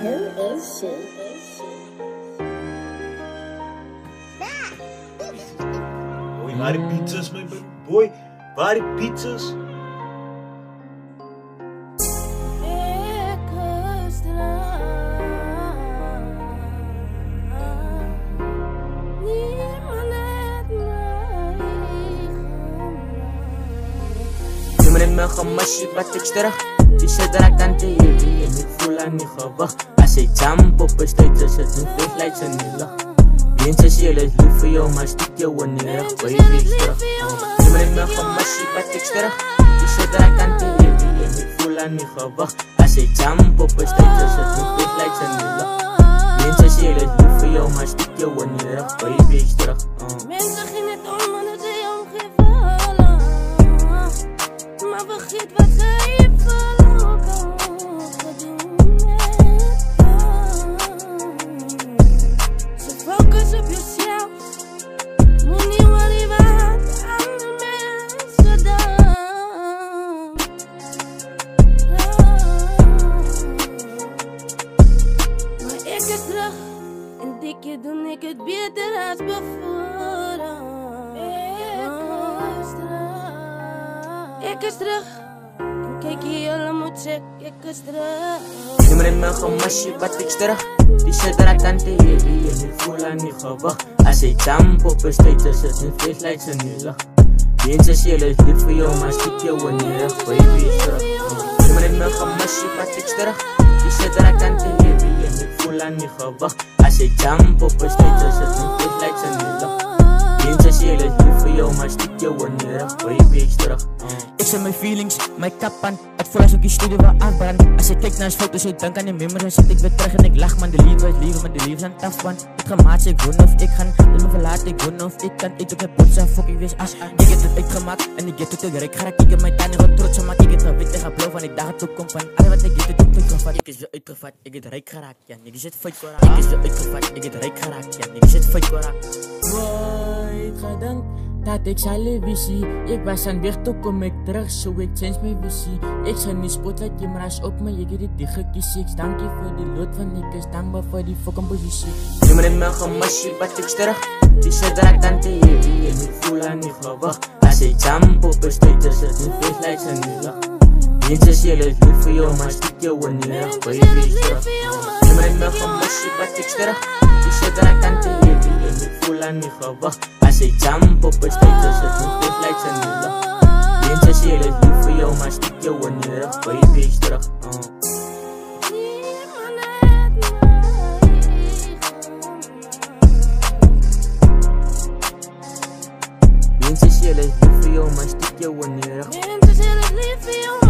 Who is she? Boy, waar die pizzas, my boy? Waar die pizzas? Met my gemasje wat ek terug die shit dat ek kan te heavy en ek voel aan die gewig as ek jump op 'n stage sit en flashlights in die lug mense sê hulle is lief vir jou maar stiek jou in die rug baby terug met my gemasje wat ek terug die shit dat ek kan te heavy en ek voel aan die gewig as ek jump op 'n stage sit en flashlights in die lug mense sê hulle is lief vir jou maar stiek jou in die rug baby terug mense gee net om wanneer jy omgeef maar vergeet wat sy verloor so focus op yourself moenie worry wat ander mense doen maar ek is terug en dikke doen ek het beter as bevore ek is terug en kyk hier, hulle moet check, ek is terug met my gemasje wat ek terug die shit dat ek kan te heavy en ek voel aan die gewig as ek jump op 'n stage sit en flashlights in die lug mense sê hulle is lief vir jou maar stiek jou in die rug baby terug met my gemasje wat ek terug die shit dat ek kan te heavy en ek voel aan die gewig as ek jump op 'n stage sit en flashlights in die lug mense sê hulle is lief vir jou maar stiek jou in die rug baby terug ek sê my feelings, my kap aan het voel as ek die studio wil afbrand as ek kyk na as foto's en dink aan die memories sit ek weer terug en ek lach man die liefde maar die liefde aan taf man het gemaakt ek woon of ek gaan dit me verlaat ek woon of ek kan ek op my potsa fok ek wees as ek het het uitgemaakt en ek het het rek geraak ek het my tanden wat trots maak ek het gewit en gebloof van die dag het opkom van alle wat ek het het uitgevat ek is weer uitgevat ek het rek geraak ja ek is het feit korak ek is weer uitgevat ek het rek geraak ja ek is het feit korak nooit gedink dat ek sal visie, ek was aan weg toe kom ek terug, so ek change my visie ek sien die spotlight cameras op my, ek het die gekies ek dankie vir die lood van ek is dankbaar vir die fucking posisie jy met my gemasje wat ek terug die shit dat ek kan te heavy en ek voel aan die gewig as ek jump op 'n stage sit en flashlights in die lug mense sê hulle is lief vir jou maar stiek jou in die rug baby terug jy met my gemasje wat ek terug die shit dat ek kan te heavy en ek voel aan die gewig as ek jump op 'n stage sit en flashlights in die lug mense sê hulle is lief vir jou maar stiek jou in die rug baby terug mense sê hulle is lief vir jou maar stiek jou in die rug mense sê hulle is lief vir jou